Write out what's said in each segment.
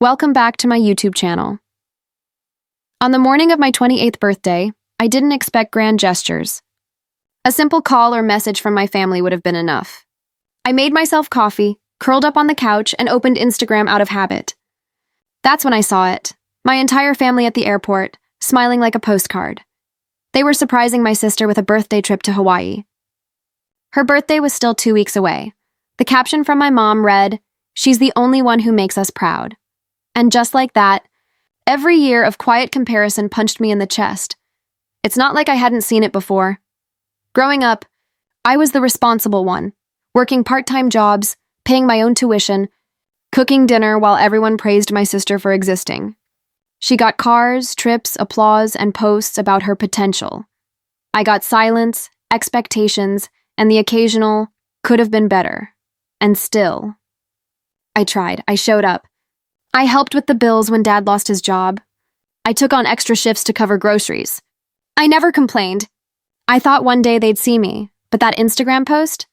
Welcome back to my YouTube channel. On the morning of my 28th birthday, I didn't expect grand gestures. A simple call or message from my family would have been enough. I made myself coffee, curled up on the couch, and opened Instagram out of habit. That's when I saw it. My entire family at the airport, smiling like a postcard. They were surprising my sister with a birthday trip to Hawaii. Her birthday was still 2 weeks away. The caption from my mom read, "She's the only one who makes us proud." And just like that, every year of quiet comparison punched me in the chest. It's not like I hadn't seen it before. Growing up, I was the responsible one, working part-time jobs, paying my own tuition, cooking dinner while everyone praised my sister for existing. She got cars, trips, applause, and posts about her potential. I got silence, expectations, and the occasional, could have been better. And still, I tried. I showed up. I helped with the bills when Dad lost his job. I took on extra shifts to cover groceries. I never complained. I thought one day they'd see me, but that Instagram post?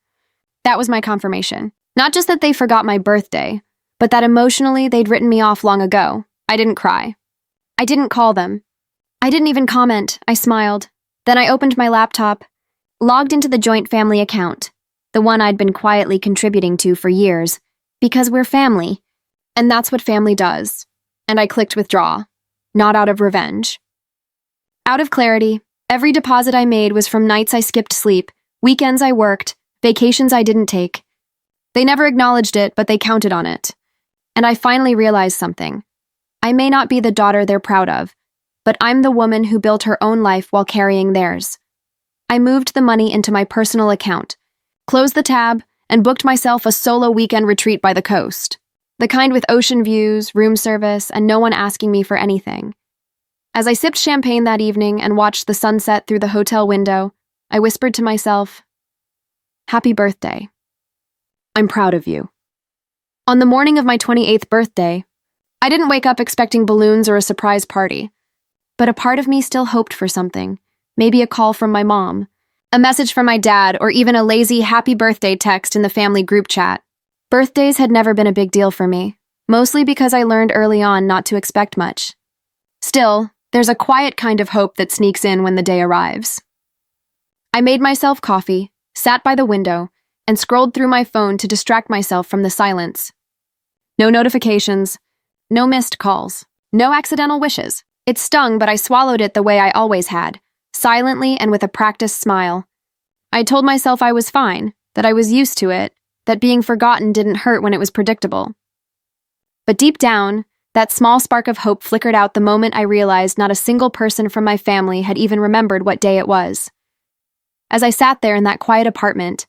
That was my confirmation. Not just that they forgot my birthday, but that emotionally they'd written me off long ago. I didn't cry. I didn't call them. I didn't even comment. I smiled. Then I opened my laptop, logged into the joint family account, the one I'd been quietly contributing to for years, because we're family. And that's what family does. And I clicked withdraw, not out of revenge. Out of clarity, every deposit I made was from nights I skipped sleep, weekends I worked, vacations I didn't take. They never acknowledged it, but they counted on it. And I finally realized something. I may not be the daughter they're proud of, but I'm the woman who built her own life while carrying theirs. I moved the money into my personal account, closed the tab, and booked myself a solo weekend retreat by the coast. The kind with ocean views, room service, and no one asking me for anything. As I sipped champagne that evening and watched the sunset through the hotel window, I whispered to myself, "Happy birthday. I'm proud of you." On the morning of my 28th birthday, I didn't wake up expecting balloons or a surprise party, but a part of me still hoped for something, maybe a call from my mom, a message from my dad, or even a lazy happy birthday text in the family group chat. Birthdays had never been a big deal for me, mostly because I learned early on not to expect much. Still, there's a quiet kind of hope that sneaks in when the day arrives. I made myself coffee, sat by the window, and scrolled through my phone to distract myself from the silence. No notifications, no missed calls, no accidental wishes. It stung, but I swallowed it the way I always had, silently and with a practiced smile. I told myself I was fine, that I was used to it, that being forgotten didn't hurt when it was predictable. But deep down, that small spark of hope flickered out the moment I realized not a single person from my family had even remembered what day it was. As I sat there in that quiet apartment,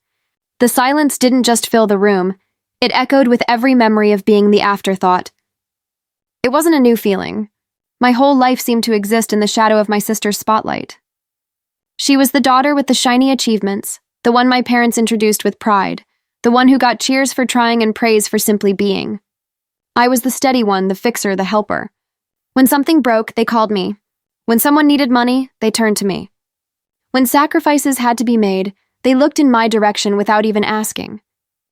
the silence didn't just fill the room, it echoed with every memory of being the afterthought. It wasn't a new feeling. My whole life seemed to exist in the shadow of my sister's spotlight. She was the daughter with the shiny achievements, the one my parents introduced with pride, the one who got cheers for trying and praise for simply being. I was the steady one, the fixer, the helper. When something broke, they called me. When someone needed money, they turned to me. When sacrifices had to be made, they looked in my direction without even asking.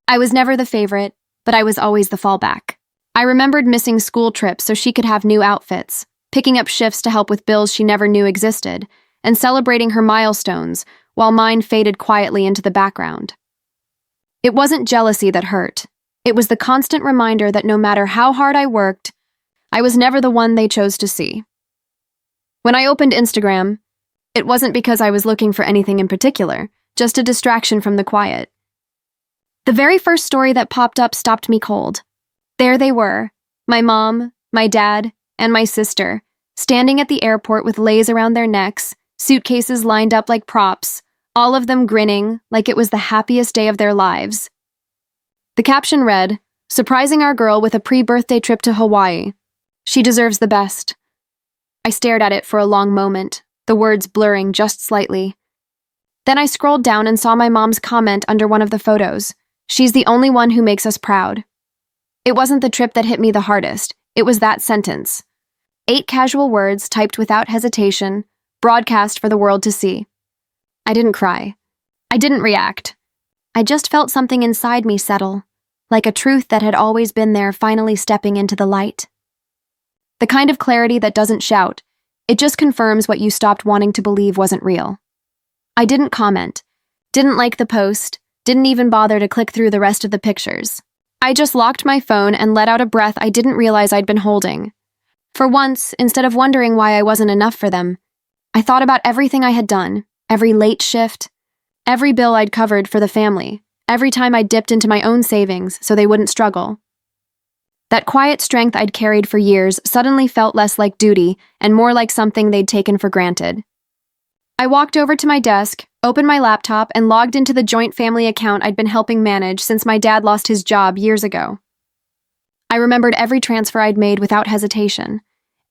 I was never the favorite, but I was always the fallback. I remembered missing school trips so she could have new outfits, picking up shifts to help with bills she never knew existed, and celebrating her milestones while mine faded quietly into the background. It wasn't jealousy that hurt. It was the constant reminder that no matter how hard I worked, I was never the one they chose to see. When I opened Instagram, it wasn't because I was looking for anything in particular, just a distraction from the quiet. The very first story that popped up stopped me cold. There they were, my mom, my dad, and my sister, standing at the airport with leis around their necks, suitcases lined up like props, all of them grinning like it was the happiest day of their lives. The caption read, "Surprising our girl with a pre-birthday trip to Hawaii. She deserves the best." I stared at it for a long moment, the words blurring just slightly. Then I scrolled down and saw my mom's comment under one of the photos. "She's the only one who makes us proud." It wasn't the trip that hit me the hardest, it was that sentence. 8 casual words typed without hesitation, broadcast for the world to see. I didn't cry. I didn't react. I just felt something inside me settle, like a truth that had always been there finally stepping into the light. The kind of clarity that doesn't shout. It just confirms what you stopped wanting to believe wasn't real. I didn't comment, didn't like the post, didn't even bother to click through the rest of the pictures. I just locked my phone and let out a breath I didn't realize I'd been holding. For once, instead of wondering why I wasn't enough for them, I thought about everything I had done, every late shift, every bill I'd covered for the family, every time I dipped into my own savings so they wouldn't struggle. That quiet strength I'd carried for years suddenly felt less like duty and more like something they'd taken for granted. I walked over to my desk, opened my laptop, and logged into the joint family account I'd been helping manage since my dad lost his job years ago. I remembered every transfer I'd made without hesitation,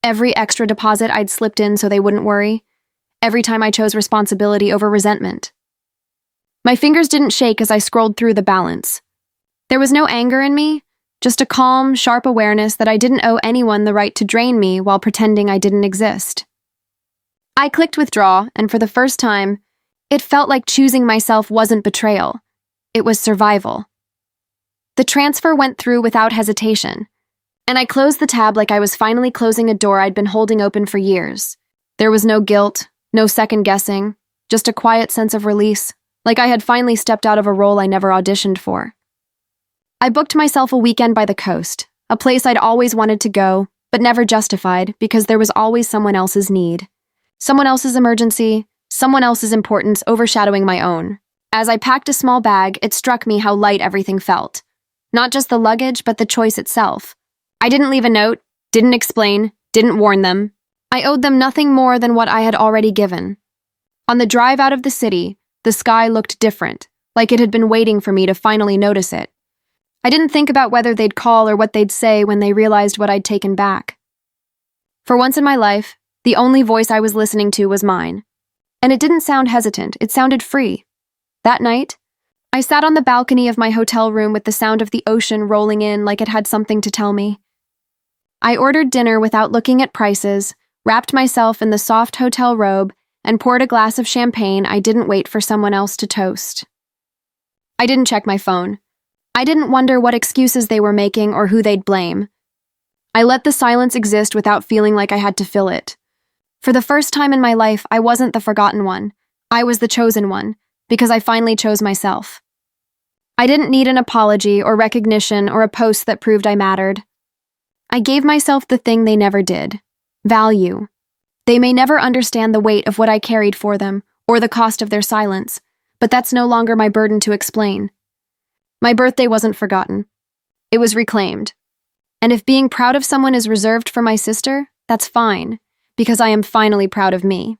every extra deposit I'd slipped in so they wouldn't worry, every time I chose responsibility over resentment. My fingers didn't shake as I scrolled through the balance. There was no anger in me, just a calm, sharp awareness that I didn't owe anyone the right to drain me while pretending I didn't exist. I clicked withdraw, and for the first time, it felt like choosing myself wasn't betrayal. It was survival. The transfer went through without hesitation, and I closed the tab like I was finally closing a door I'd been holding open for years. There was no guilt, no second guessing, just a quiet sense of release, like I had finally stepped out of a role I never auditioned for. I booked myself a weekend by the coast, a place I'd always wanted to go, but never justified because there was always someone else's need. Someone else's emergency, someone else's importance overshadowing my own. As I packed a small bag, it struck me how light everything felt. Not just the luggage, but the choice itself. I didn't leave a note, didn't explain, didn't warn them. I owed them nothing more than what I had already given. On the drive out of the city, the sky looked different, like it had been waiting for me to finally notice it. I didn't think about whether they'd call or what they'd say when they realized what I'd taken back. For once in my life, the only voice I was listening to was mine. And it didn't sound hesitant, it sounded free. That night, I sat on the balcony of my hotel room with the sound of the ocean rolling in like it had something to tell me. I ordered dinner without looking at prices, wrapped myself in the soft hotel robe, and poured a glass of champagne I didn't wait for someone else to toast. I didn't check my phone. I didn't wonder what excuses they were making or who they'd blame. I let the silence exist without feeling like I had to fill it. For the first time in my life, I wasn't the forgotten one. I was the chosen one, because I finally chose myself. I didn't need an apology or recognition or a post that proved I mattered. I gave myself the thing they never did: value. They may never understand the weight of what I carried for them or the cost of their silence, but that's no longer my burden to explain. My birthday wasn't forgotten. It was reclaimed. And if being proud of someone is reserved for my sister, that's fine, because I am finally proud of me.